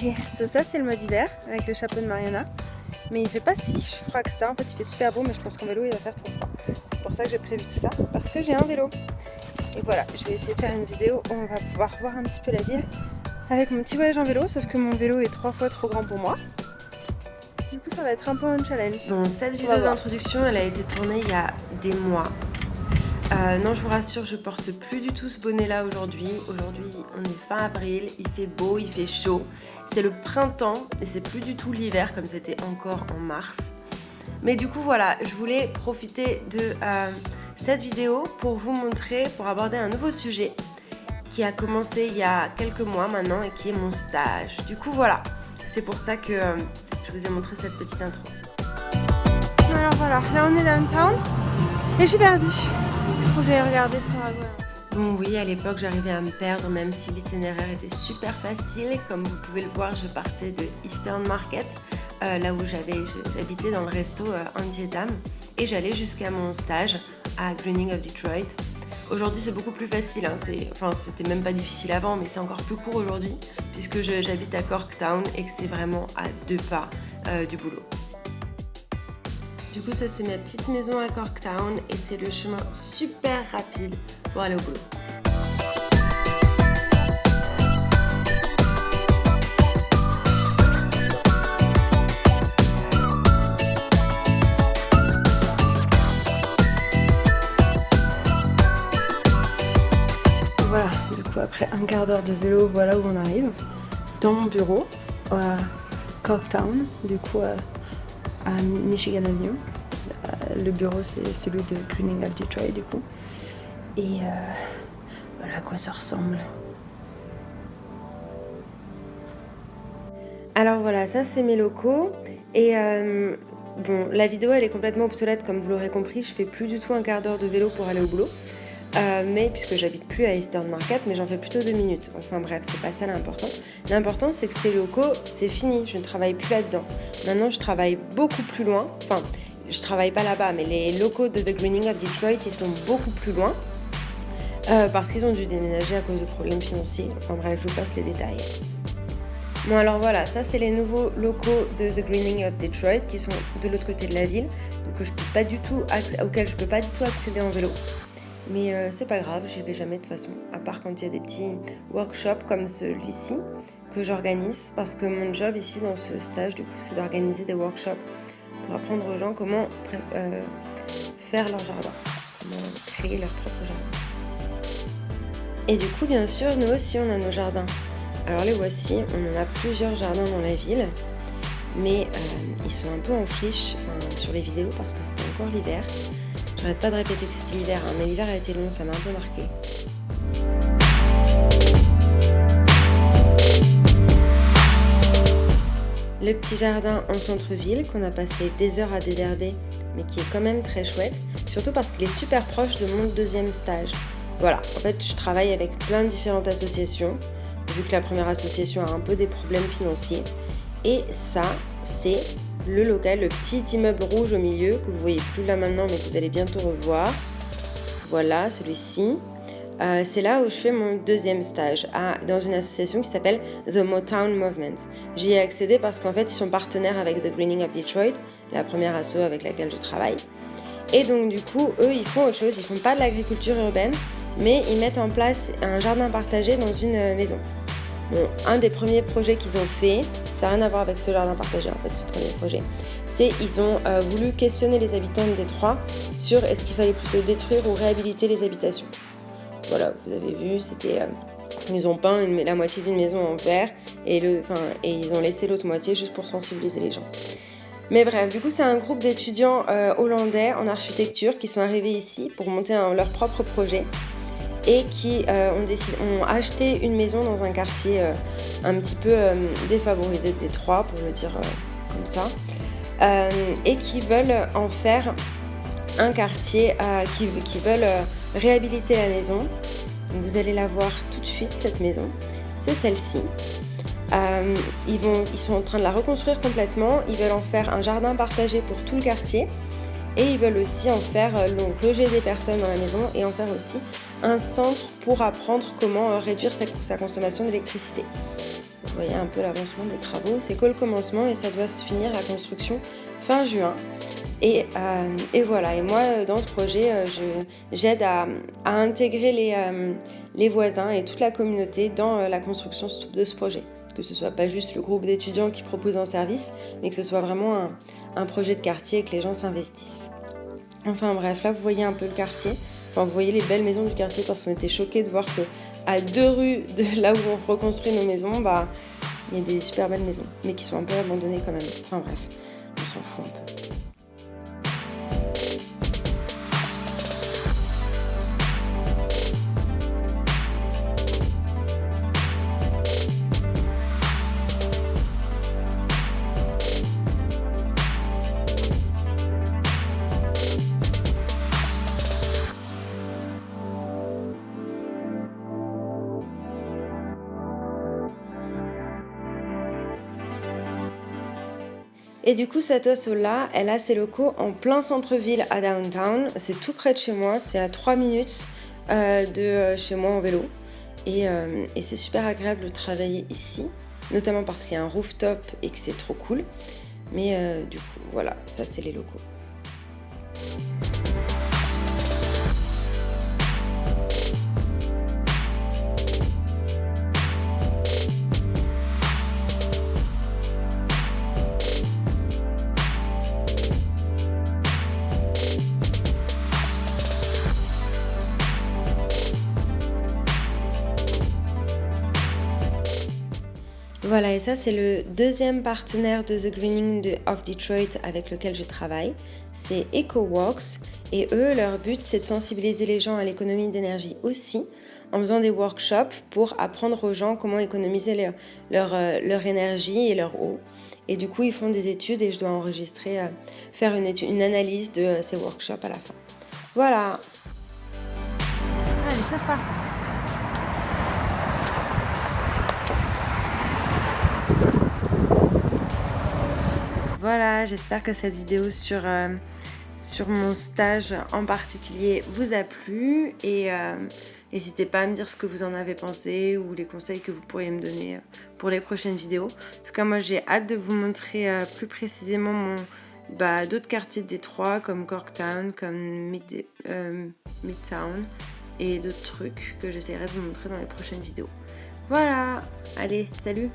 Ok, ça c'est le mode hiver avec le chapeau de Mariana. Mais il fait pas si froid que ça, en fait il fait super beau mais je pense qu'en vélo il va faire trop froid. C'est pour ça que j'ai prévu tout ça, parce que j'ai un vélo. Et voilà, je vais essayer de faire une vidéo où on va pouvoir voir un petit peu la ville avec mon petit voyage en vélo, sauf que mon vélo est 3 fois trop grand pour moi. Du coup ça va être un peu un challenge. Bon, cette vidéo d'introduction elle a été tournée il y a des mois. Non, je vous rassure, je porte plus du tout ce bonnet là aujourd'hui. Aujourd'hui, on est fin avril, il fait beau, il fait chaud. C'est le printemps et c'est plus du tout l'hiver comme c'était encore en mars. Mais du coup, voilà, je voulais profiter de cette vidéo pour vous montrer, pour aborder un nouveau sujet qui a commencé il y a quelques mois maintenant et qui est mon stage. Du coup, voilà, c'est pour ça que je vous ai montré cette petite intro. Alors voilà, là on est downtown et je suis perdue. Faut que j'aille regarder sur la voie. Bon oui, à l'époque j'arrivais à me perdre même si l'itinéraire était super facile. Comme vous pouvez le voir, je partais de Eastern Market, là où j'habitais dans le resto Antietam, et j'allais jusqu'à mon stage à Greening of Detroit. Aujourd'hui c'est beaucoup plus facile, hein. C'était même pas difficile avant, mais c'est encore plus court aujourd'hui puisque j'habite à Corktown et que c'est vraiment à 2 pas du boulot. Du coup, ça c'est ma petite maison à Corktown et c'est le chemin super rapide pour aller au boulot. Voilà, du coup après un quart d'heure de vélo, voilà où on arrive. Dans mon bureau, à Corktown, du coup à Michigan Avenue. Le bureau c'est celui de Greening of Detroit du coup. Et voilà à quoi ça ressemble. Alors voilà, ça c'est mes locaux et bon, la vidéo elle est complètement obsolète comme vous l'aurez compris, je fais plus du tout un quart d'heure de vélo pour aller au boulot. Mais puisque j'habite plus à Eastern Market, mais j'en fais plutôt 2 minutes. Enfin bref, c'est pas ça l'important. L'important c'est que ces locaux, c'est fini, je ne travaille plus là-dedans. Maintenant je travaille beaucoup plus loin, enfin je travaille pas là-bas, mais les locaux de The Greening of Detroit, ils sont beaucoup plus loin. Parce qu'ils ont dû déménager à cause de problèmes financiers. Enfin bref, je vous passe les détails. Bon alors voilà, ça c'est les nouveaux locaux de The Greening of Detroit qui sont de l'autre côté de la ville, donc auxquels je peux pas du tout accéder en vélo. Mais c'est pas grave, j'y vais jamais de toute façon, à part quand il y a des petits workshops comme celui-ci que j'organise, parce que mon job ici dans ce stage du coup c'est d'organiser des workshops pour apprendre aux gens comment faire leur jardin, comment créer leur propre jardin. Et du coup bien sûr nous aussi on a nos jardins. Alors les voici, on en a plusieurs jardins dans la ville, mais ils sont un peu en friche sur les vidéos parce que c'était encore l'hiver. J'arrête pas de répéter que c'était l'hiver, hein, mais l'hiver a été long, ça m'a un peu marqué. Le petit jardin en centre-ville qu'on a passé des heures à déherber, mais qui est quand même très chouette, surtout parce qu'il est super proche de mon deuxième stage. Voilà, en fait je travaille avec plein de différentes associations, vu que la première association a un peu des problèmes financiers. Et ça, c'est le local, le petit immeuble rouge au milieu, que vous voyez plus là maintenant, mais que vous allez bientôt revoir. Voilà, celui-ci. C'est là où je fais mon deuxième stage, dans une association qui s'appelle The Motown Movement. J'y ai accédé parce qu'en fait, ils sont partenaires avec The Greening of Detroit, la première asso avec laquelle je travaille. Et donc du coup, eux, ils font autre chose, ils font pas de l'agriculture urbaine, mais ils mettent en place un jardin partagé dans une maison. Bon, un des premiers projets qu'ils ont fait, ça n'a rien à voir avec ce jardin partagé en fait, ce premier projet, c'est ils ont voulu questionner les habitants de Détroit sur est-ce qu'il fallait plutôt détruire ou réhabiliter les habitations. Voilà, vous avez vu, ils ont peint la moitié d'une maison en vert et ils ont laissé l'autre moitié juste pour sensibiliser les gens. Mais bref, du coup c'est un groupe d'étudiants hollandais en architecture qui sont arrivés ici pour monter leur propre projet et qui ont acheté une maison dans un quartier un petit peu défavorisé de Détroit, pour le dire comme ça, et qui veulent en faire un quartier, qui veulent réhabiliter la maison. Donc vous allez la voir tout de suite, cette maison, c'est celle-ci. Ils sont en train de la reconstruire complètement, ils veulent en faire un jardin partagé pour tout le quartier. Et ils veulent aussi en faire, loger des personnes dans la maison et en faire aussi un centre pour apprendre comment réduire sa consommation d'électricité. Vous voyez un peu l'avancement des travaux. C'est que le commencement et ça doit se finir la construction fin juin. Et voilà, et moi dans ce projet, j'aide à intégrer les voisins et toute la communauté dans la construction de ce projet. Que ce soit pas juste le groupe d'étudiants qui propose un service, mais que ce soit vraiment un projet de quartier et que les gens s'investissent. Enfin bref, là vous voyez un peu le quartier, enfin vous voyez les belles maisons du quartier parce qu'on était choqués de voir qu'à 2 rues de là où on reconstruit nos maisons, bah il y a des super belles maisons, mais qui sont un peu abandonnées quand même. Enfin bref, on s'en fout un peu. Et du coup, cette asso-là, elle a ses locaux en plein centre-ville à Downtown. C'est tout près de chez moi, c'est à 3 minutes de chez moi en vélo. Et c'est super agréable de travailler ici, notamment parce qu'il y a un rooftop et que c'est trop cool. Mais du coup, voilà, ça c'est les locaux. Voilà, et ça c'est le deuxième partenaire de The Greening of Detroit avec lequel je travaille. C'est EcoWorks et eux, leur but c'est de sensibiliser les gens à l'économie d'énergie aussi en faisant des workshops pour apprendre aux gens comment économiser leur énergie et leur eau. Et du coup, ils font des études et je dois enregistrer, faire une analyse de ces workshops à la fin. Voilà. Allez, c'est reparti. Voilà, j'espère que cette vidéo sur mon stage en particulier vous a plu et n'hésitez pas à me dire ce que vous en avez pensé ou les conseils que vous pourriez me donner pour les prochaines vidéos. En tout cas, moi j'ai hâte de vous montrer plus précisément d'autres quartiers de Détroit comme Corktown, comme Midtown et d'autres trucs que j'essaierai de vous montrer dans les prochaines vidéos. Voilà, allez, salut!